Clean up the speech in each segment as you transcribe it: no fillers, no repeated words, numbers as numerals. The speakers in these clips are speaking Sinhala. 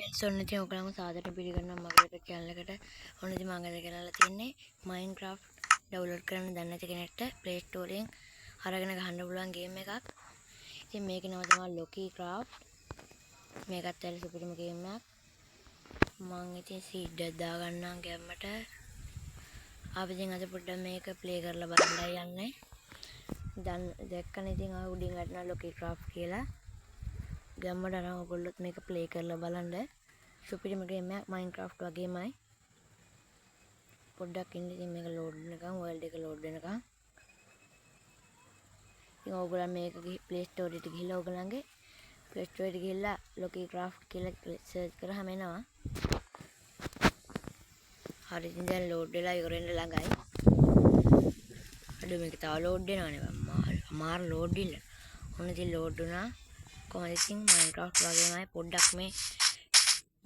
ඔන්න ඉතින් ඔයගොල්ලන්ව සාදරයෙන් පිළිගන්නවා මගේ YouTube channel එකට. ඔන්න ඉතින් මම අද කරලා තියෙන්නේ Minecraft download කරන්න දන්නේ නැති කෙනෙක්ට Play Store එකෙන් අරගෙන ගහන්න පුළුවන් ගේම් එකක්. ඉතින් මේකේ නම තමයි Loki Craft. මේකත් ඇයි සුපිරිම ගේම් එකක්. මම ඉතින් සීඩ් එකක් දාගන්නම් ගෑම්මට. අපි ඉතින් අද පොඩ්ඩක් මේක ප්ලේ කරලා බලන්නයි යන්නේ. දැන් දැක්කනේ ඉතින් ආ උඩින් වටන Loki Craft කියලා. ගෑම්මට අරන් ඔයගොල්ලොත් මේක ප්ලේ කරලා බලන්න. සුපිරිම ගේම් එකක් Minecraft වගේමයි. පොඩ්ඩක් ඉන්න ඉතින් මේක ලෝඩ් වෙනකම් වර්ල්ඩ් එක ලෝඩ් වෙනකම්. ඉතින් ඔයගොල්ලන් මේක Play Store එකට ගිහිල්ලා ඔයගොල්ලන්ගේ Play Store එකට ගිහිල්ලා Loki Craft කියලා සර්ච් කරාම එනවා. හරි ඉතින් දැන් ලෝඩ් වෙලා ඉවර වෙන්න ළඟයි. අද මේක තව ලෝඩ් වෙනවනේ අමාරු ලෝඩ් වෙන්න. ඔන්න ඉතින් ලෝඩ් වුණා. කොහොමද ඉතින් Minecraft වගේමයි පොඩ්ඩක් මේ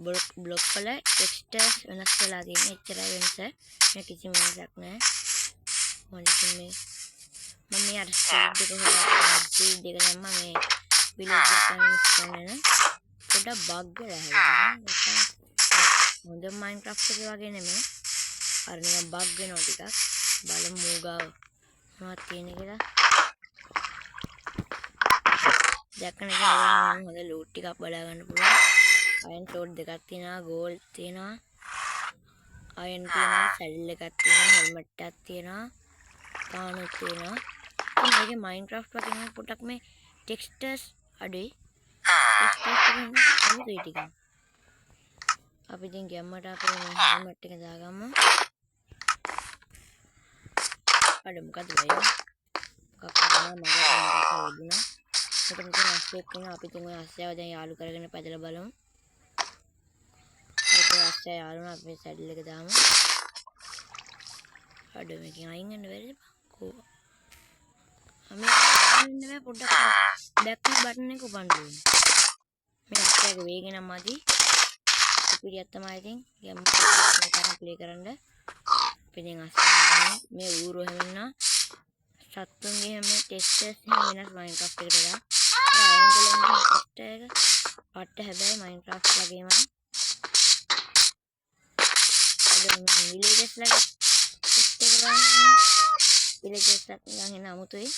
බ්ලොක් වල ටෙක්ස්චර්ස් වෙනස් වෙලා තියෙන එච්චරයි වෙනස. මේ කිසිම වෙනසක් නැහැ. මම මේ අර සීඩ් එක හොයලා සීඩ් එක දැම්ම මේ විලේජ් එකෙන් ඉස්සරහන පොඩ්ඩක් බග් වෙලා හැදුවා. හොඳ Minecraft එක වගේ නෙමෙයි. අර නිකන් බග් වෙනවා ටිකක්. බලමු මූගාව මොනවද තියෙන්නේ කියලා. දැක්කනේ හොඳ ලූට් ටිකක් බලා ගන්න පුළුවන්. අයන් ටෝඩ් දෙකක් තියෙනවා, ගෝල්ඩ් තියෙනවා, අයන් තියෙනවා, සැඩල් එකක් තියෙනවා, හෙල්මට් එකක් තියෙනවා, කානුත් තියෙනවා. ඉතින් මේකේ Minecraft වගේ නෙමෙයි පොඩ්ඩක් මේ ටෙක්ස්චර්ස් අඩුයි. ටෙක්ස්චර්ස් අඩුයි ටිකක්. අපි ඉතින් ගැම්මට අපේ මේ හෙල්මට් එක දාගමු. අඩ මොකද වෙන්නේ? මොකක්ද මගේ වුණා. මෙතන තියෙන ඇස්ටෙක් වෙනවා. අපි ඉතින් ඔය ඇස්ටයව දැන් යාලු කරගෙන පැදලා බලමු. අපි ඇස්ටය යාලුනා අපි සැඩල් එක දාමු. අඩ මේකෙන් අයින් වෙන්න බැරිද? කෝ. අපි ඉන්න බෑ පොඩ්ඩක් බෑක් බටන් එක උපන්න ඕනේ. මේ ඇස්ටයක වේගෙ නම් මදි. පිටියක් තමයි ඉතින් ගැම්ම කරන් ප්ලේ කරන්න. අපි ඉතින් ඇස්ටය මේ ඌරෝ හැමෙන්නා සත්තුන්ගේ හැම ටෙක්ස්චර්ස් හැම වෙනස් Minecraft එකට වඩා. පට්ට හැබැයි Minecraft වගේමයි. අද විලේජස් ලක ටෙස්ට් එක ගන්න. විලේජස් එක නිකන් එන අමුතුයි.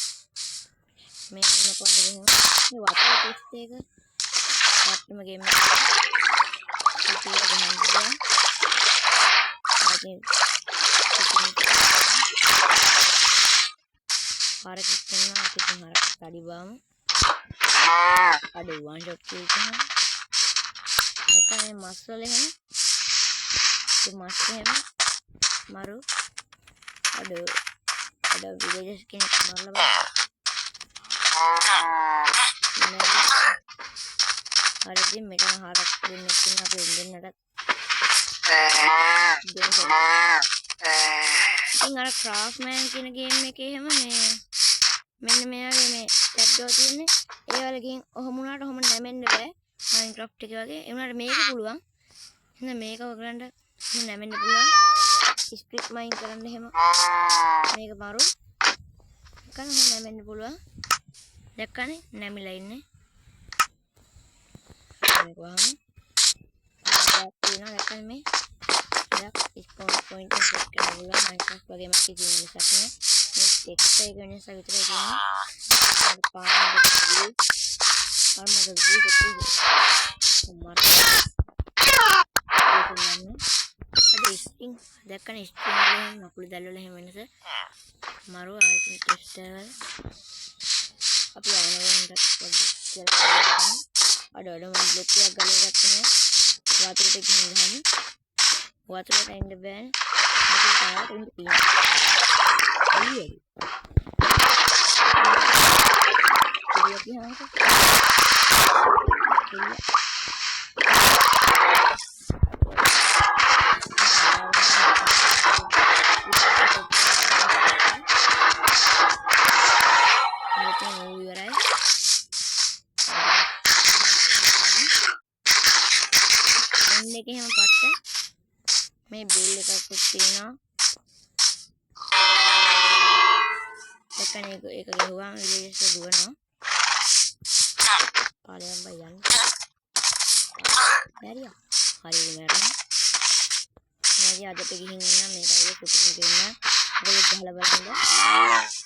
මේ වෙන කොහොමද මේ වටේ ටෙස්ට් එක පට්ටම ගේම් එක. ඉතින් ගහන්න. හරක් ඉස්සෙල්ලා අපි ඉතින් හරක් කඩි බාමු. අඩ වන් ෂොට් කියනවා. එකනේ මස් වල එහෙම. ඒ මස් එහෙම මරු අඩ විලේජස් කෙනෙක් මරලා බලන්න. හරි ඉතින් මෙතන හරක් දෙන්නෙක් ඉන්න අපි දෙන්නට ඉතින් අර ක්‍රාෆ්ට්මෑන් කියන ගේම් එකේ හැම මේ මෙන්න මෙයාගේ මේ ටැබ් එක තියෙන්නේ ඒ වල ගේම් ඔහොම උනාට ඔහොම නැමෙන්න බෑ Minecraft එක වගේ ඒ වුණාට මේක පුළුවන් එහෙනම් මේක ඔයගලන්ට නැමෙන්න පුළුවන් ස්ක්‍රිප්ට් මයින් කරන්න එහෙම මේක මාරු එකන නැමෙන්න පුළුවන් දැක්කනේ නැමිලා ඉන්නේ මේක වහමු තියෙනවා දැක්කනේ මේ ස්පෝන් පොයින්ට් එක සෙට් කරලා බලන්න Minecraft වගේම කිසි වෙනසක් නැහැ මේ ටෙක්ස්ට් එක වෙනස විතරයි තියෙන්නේ ස්ටිං දැක්කනේ ස්ටිං වලින් නකුළු දැල් වල හැම වෙනස මරු ආයෙත් ටෙක්ස්ට් එක අපි ආයෙත් පොඩ්ඩක් කියලා අඩ මම බ්ලොක් එකක් ගලව ගත්තේ වතුරට ගිහින් ගහමු වතුරට එන්න බෑනේ මේක තාම උන් තියෙනවා අයියෝ එකේම පට්ට මේ බෙල් එකකුත් තියෙනවා දැක්කනේ ඒක ගහුවාම විලේජස් එක දුවනවා පාලයන් බයි යන්නේ මැරියා. හරියට මැරුණා. මැරියා අද අපි ගිහින් එන්න මේ ටයිලර් සුපිරිම ගෙන්න. ඔයගොල්ලෝ ගහලා බලන්න.